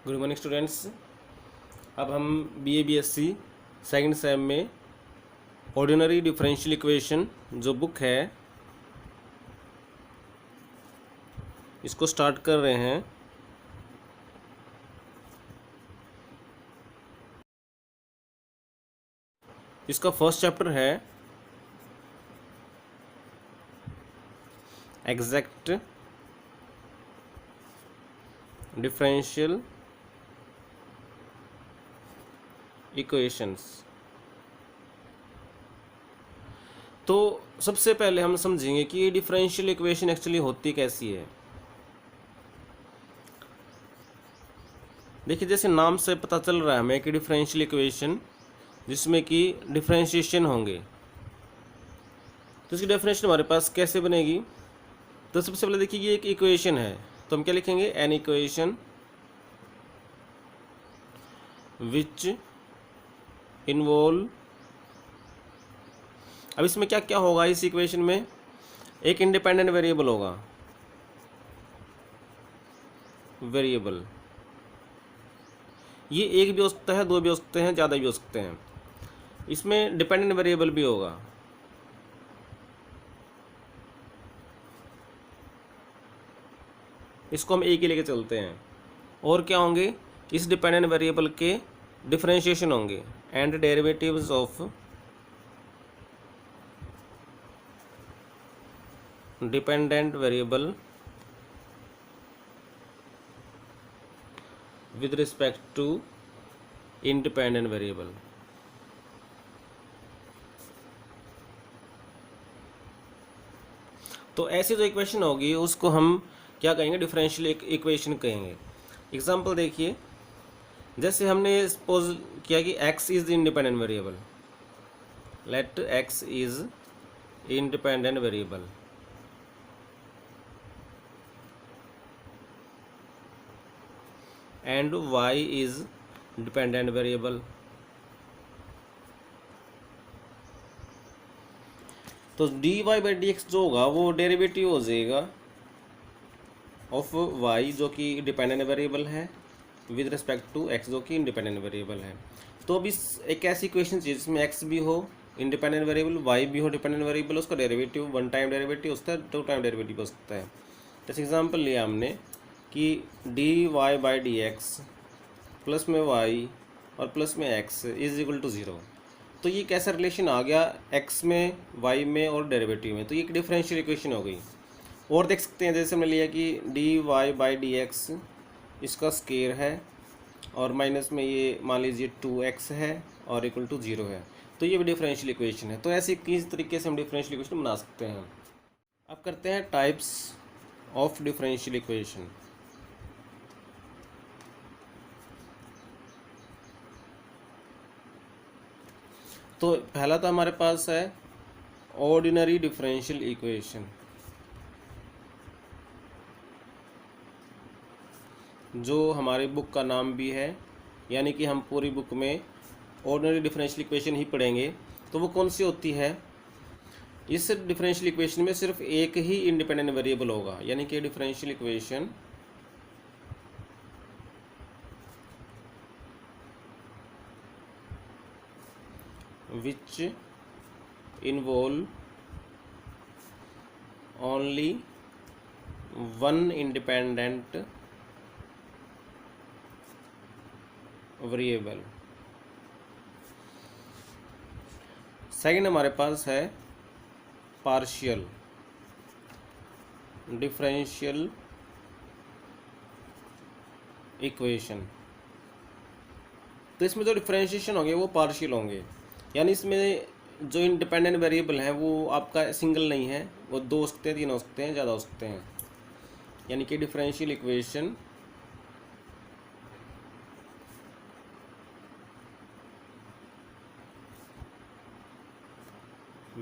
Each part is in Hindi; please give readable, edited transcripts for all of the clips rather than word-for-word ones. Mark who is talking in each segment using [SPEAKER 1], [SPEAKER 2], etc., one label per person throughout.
[SPEAKER 1] Good morning students. अब हम BA BSc सेकंड सेम में ऑर्डिनरी डिफरेंशियल इक्वेशन जो बुक है इसको स्टार्ट कर रहे हैं। इसका फर्स्ट चैप्टर है एग्जैक्ट डिफरेंशियल इक्वेशंस। तो सबसे पहले हम समझेंगे कि ये डिफरेंशियल इक्वेशन एक्चुअली होती कैसी है। देखिए, जैसे नाम से पता चल रहा है हमें कि डिफरेंशियल इक्वेशन जिसमें कि डिफरेंशिएशन होंगे, तो इसकी डेफिनेशन हमारे पास कैसे बनेगी। तो सबसे पहले देखिए, ये एक इक्वेशन है, तो हम क्या लिखेंगे, एन इक्वेशन विच इन्वॉल्व। अब इसमें क्या क्या होगा, इस इक्वेशन में एक इंडिपेंडेंट वेरिएबल होगा, वेरिएबल ये एक भी हो सकता है, दो भी हो सकते हैं, ज़्यादा भी हो सकते हैं। इसमें डिपेंडेंट वेरिएबल भी होगा, इसको हम एक ही लेके चलते हैं। और क्या होंगे, इस डिपेंडेंट वेरिएबल के डिफरेंशिएशन होंगे and derivatives of dependent variable with respect to independent variable. तो ऐसी जो इक्वेशन होगी उसको हम क्या कहेंगे, डिफरेंशियल इक्वेशन कहेंगे। एग्जांपल देखिए, जैसे हमने सपोज किया कि x is independent variable, let x is independent variable and y is dependent variable. तो dy/dx जो होगा वो डेरिवेटिव हो जाएगा ऑफ y जो कि डिपेंडेंट वेरिएबल है विद रिस्पेक्ट टू x जो कि इंडिपेंडेंट वेरिएबल है। तो अब इस एक ऐसी इक्वेशन चाहिए जिसमें x भी हो इंडिपेंडेंट वेरिएबल, y भी हो डिपेंडेंट वेरिएबल, उसका डेरिवेटिव वन टाइम डेरिवेटिव हो सकता है, टू टाइम डेरिवेटिव हो सकता है। जैसे एग्जांपल लिया हमने कि dy/dx प्लस में y और प्लस में x इज इक्वल टू 0। तो ये कैसा रिलेशन आ गया, x में, y में और डेरिवेटिव में, तो ये एक डिफरेंशियल इक्वेशन हो गई। और देख सकते हैं, जैसे हमने लिया कि dy/dx इसका स्केयर है और माइनस में ये मान लीजिए 2x है और इक्वल टू 0 है, तो ये भी डिफरेंशियल इक्वेशन है। तो ऐसे किस तरीके से हम डिफरेंशियल इक्वेशन बना सकते हैं। अब करते हैं टाइप्स ऑफ डिफरेंशियल इक्वेशन। तो पहला तो हमारे पास है ऑर्डिनरी डिफरेंशियल इक्वेशन, जो हमारी बुक का नाम भी है, यानी कि हम पूरी बुक में ऑर्डिनरी डिफरेंशियल इक्वेशन ही पढ़ेंगे। तो वो कौन सी होती है, इस डिफरेंशियल इक्वेशन में सिर्फ एक ही इंडिपेंडेंट वेरिएबल होगा, यानी कि differential equation which involve only one independent variable. Second हमारे पास है पार्शियल डिफरेंशियल इक्वेशन। तो इसमें जो डिफरेंशिएशन होंगे वो पार्शियल होंगे, यानी इसमें जो इंडिपेंडेंट वेरिएबल है वो आपका सिंगल नहीं है, वो दो हो सकते हैं, तीन हो सकते हैं, ज़्यादा हो सकते हैं। यानी कि differential equation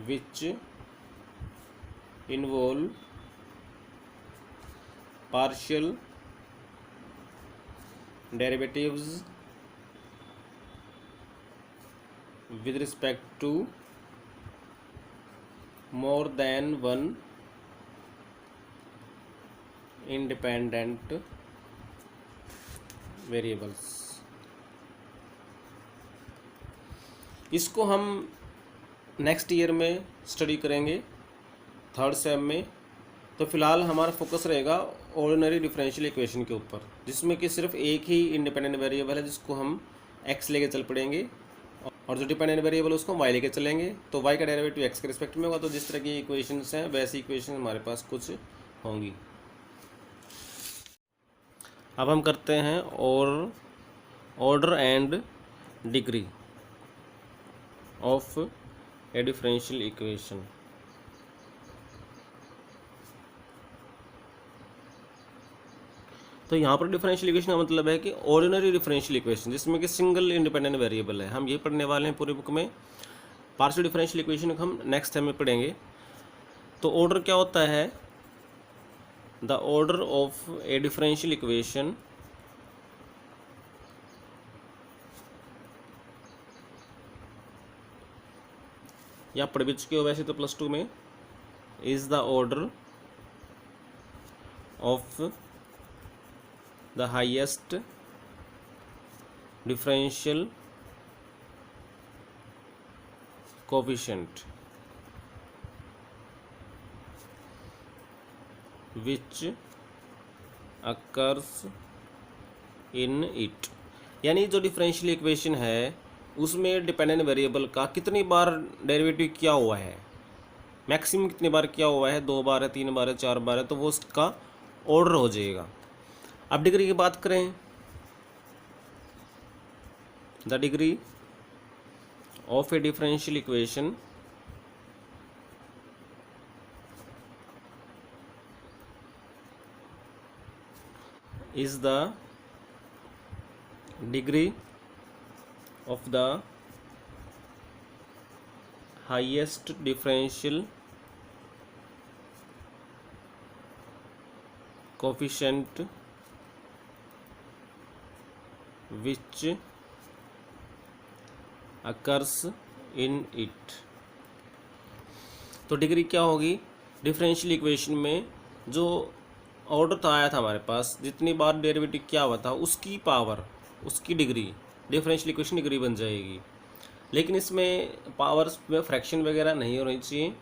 [SPEAKER 1] which involve partial derivatives with respect to more than one independent variables. इसको हम नेक्स्ट ईयर में स्टडी करेंगे, थर्ड सेम में। तो फिलहाल हमारा फोकस रहेगा ऑर्डिनरी डिफरेंशियल इक्वेशन के ऊपर, जिसमें कि सिर्फ एक ही इंडिपेंडेंट वेरिएबल है जिसको हम एक्स लेके चल पड़ेंगे, और जो डिपेंडेंट वेरिएबल उसको हम वाई लेके चलेंगे। तो वाई का डेरिवेटिव एक्स के रिस्पेक्ट में होगा। तो जिस तरह की इक्वेशंस हैं वैसी इक्वेशन हमारे पास कुछ होंगी। अब हम करते हैं और order and degree of a differential equation. तो यहाँ पर डिफरेंशियल इक्वेशन का मतलब है कि ऑर्डिनरी डिफरेंशियल इक्वेशन जिसमें कि सिंगल इंडिपेंडेंट वेरिएबल है। हम ये पढ़ने वाले हैं पूरी बुक में। पार्शियल डिफरेंशियल इक्वेशन हम नेक्स्ट टाइम में पढ़ेंगे। तो ऑर्डर क्या होता है? The order of a differential equation या पढ़ भी चुके हो वैसे तो +2 में, is the order of the highest differential coefficient which occurs in it. यानी जो डिफरेंशियल इक्वेशन है उसमें डिपेंडेंट वेरिएबल का कितनी बार डेरिवेटिव किया हुआ है, मैक्सिमम कितनी बार किया हुआ है, 2 बार है, 3 बार है, 4 बार है, तो वो उसका ऑर्डर हो जाएगा। अब डिग्री की बात करें, the degree of a differential equation is the degree of the highest differential coefficient which occurs in it। तो डिग्री क्या होगी? डिफरेंशियल इक्वेशन में जो ऑर्डर तो आया था हमारे पास, जितनी बार डेरिवेटिव क्या हुआ था उसकी पावर, उसकी डिग्री डिफरेंशियल इक्वेशन डिग्री बन जाएगी। लेकिन इसमें पावर्स में फ्रैक्शन वगैरह नहीं होनी चाहिए।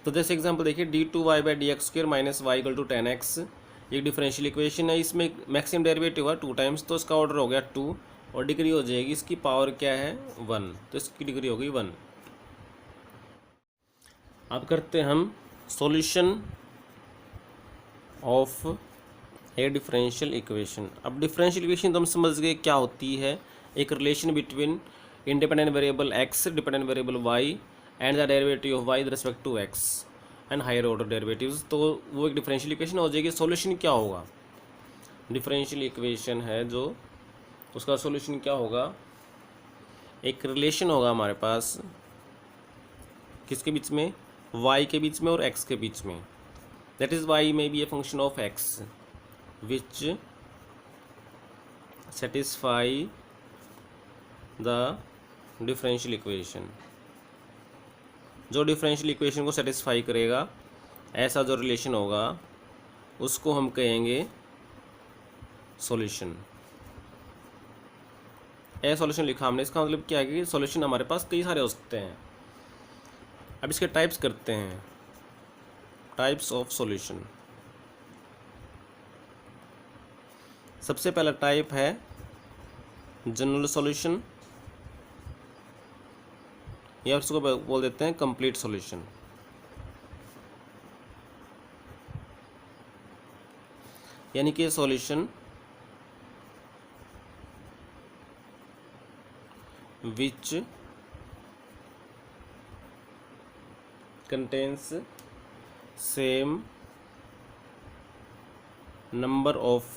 [SPEAKER 1] तो जैसे एग्जांपल देखिए, d2y/dx² - y = 10x एक डिफरेंशियल इक्वेशन है। इसमें मैक्सिमम डेरिवेटिव हुआ 2 टाइम्स, तो इसका ऑर्डर हो गया 2 और डिग्री हो जाएगी, इसकी पावर क्या है 1, तो इसकी डिग्री हो गई 1। अब करते हैं हम solution of a differential equation. अब डिफरेंशियल इक्वेशन तो हम समझ गए क्या होती है, एक relation between independent variable x, dependent variable y and the derivative of y with respect to x and higher order derivatives. तो वो एक डिफरेंशियल इक्वेशन हो जाएगी। सॉल्यूशन क्या होगा? डिफरेंशियल इक्वेशन है जो, उसका सॉल्यूशन क्या होगा? एक रिलेशन होगा हमारे पास, किसके बीच में? y के बीच में और x के बीच में। That is y may be a function of x which satisfy the differential equation। जो डिफरेंशियल इक्वेशन को सेटिस्फाई करेगा ऐसा जो रिलेशन होगा उसको हम कहेंगे सॉल्यूशन। ए सॉल्यूशन लिखा हमने, इसका मतलब क्या है कि सॉल्यूशन हमारे पास कई सारे हो सकते हैं। अब इसके टाइप्स करते हैं, टाइप्स ऑफ सॉल्यूशन। सबसे पहला टाइप है जनरल सॉल्यूशन, या उसको बोल देते हैं कंप्लीट सॉल्यूशन। यानी कि solution which contains same number of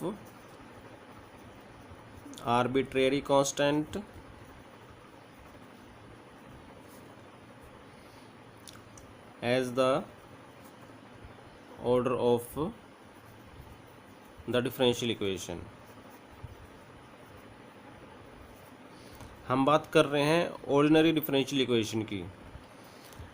[SPEAKER 1] arbitrary constant as the order of the differential equation। हम बात कर रहे हैं ऑर्डिनरी डिफरेंशियल इक्वेशन की,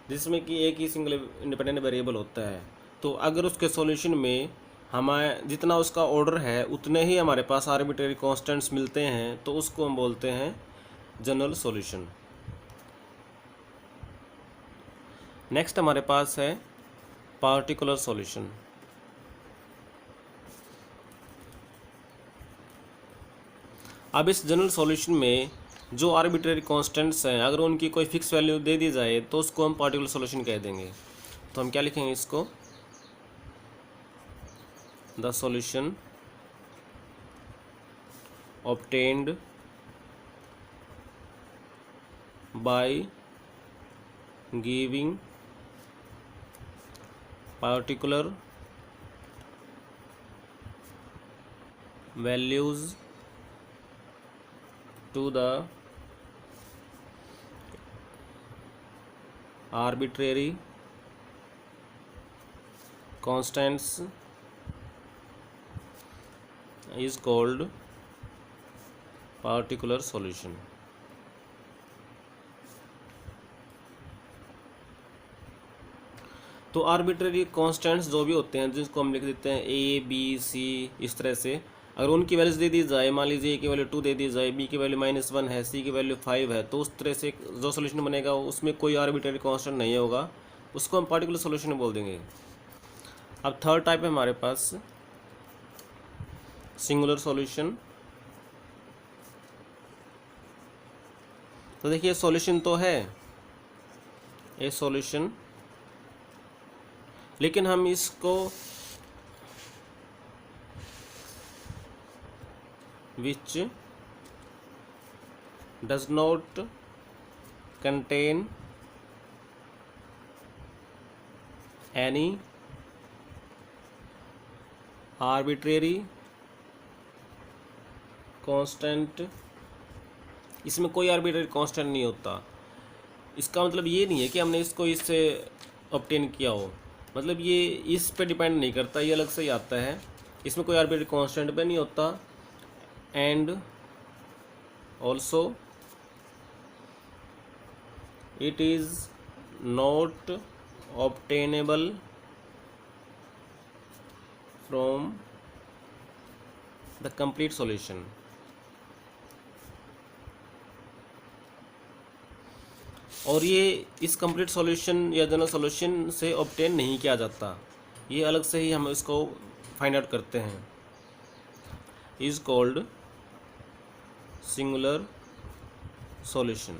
[SPEAKER 1] जिसमें कि एक ही सिंगल इंडिपेंडेंट वेरिएबल होता है। तो अगर उसके सॉल्यूशन में हमें जितना उसका ऑर्डर है उतने ही हमारे पास आर्बिट्रेरी कांस्टेंट्स मिलते हैं, तो उसको हम बोलते हैं जनरल सॉल्यूशन। नेक्स्ट हमारे पास है पार्टिकुलर सॉल्यूशन। अब इस जनरल सॉल्यूशन में जो आर्बिट्रेरी कांस्टेंट्स हैं, अगर उनकी कोई फिक्स वैल्यू दे दी जाए तो उसको हम पार्टिकुलर सॉल्यूशन कह देंगे। तो हम क्या लिखेंगे इसको, the solution obtained by giving particular values to the arbitrary constants is called particular solution। तो आर्बिट्रेरी कांस्टेंट्स जो भी होते हैं, जिसको हम लिख देते हैं ए बी सी, इस तरह से अगर उनकी वैल्यूज दे दी जाए, मान लीजिए ए की वैल्यू 2 दे दी जाए, बी की वैल्यू -1 है, सी की वैल्यू 5 है, तो उस तरह से जो सोल्यूशन बनेगा उसमें कोई आर्बिट्रेरी कांस्टेंट नहीं होगा, उसको हम पार्टिकुलर सोल्यूशन बोल देंगे। अब थर्ड टाइप है हमारे पास सिंगुलर सॉल्यूशन। तो देखिए सॉल्यूशन तो है ए सॉल्यूशन, लेकिन हम इसको which does not contain any arbitrary constant, इसमें कोई आर्बिट्रेरी कांस्टेंट नहीं होता। इसका मतलब ये नहीं है कि हमने इसको इससे ऑब्टेन किया हो, मतलब ये इस पे डिपेंड नहीं करता, ये अलग से ही आता है, इसमें कोई आर्बिट्रेरी कांस्टेंट पे नहीं होता। And also it is not obtainable from the complete solution. और ये इस कंप्लीट सॉल्यूशन या जनरल सॉल्यूशन से ऑब्टेन नहीं किया जाता, ये अलग से ही हम इसको फाइंड आउट करते हैं। Is called singular solution.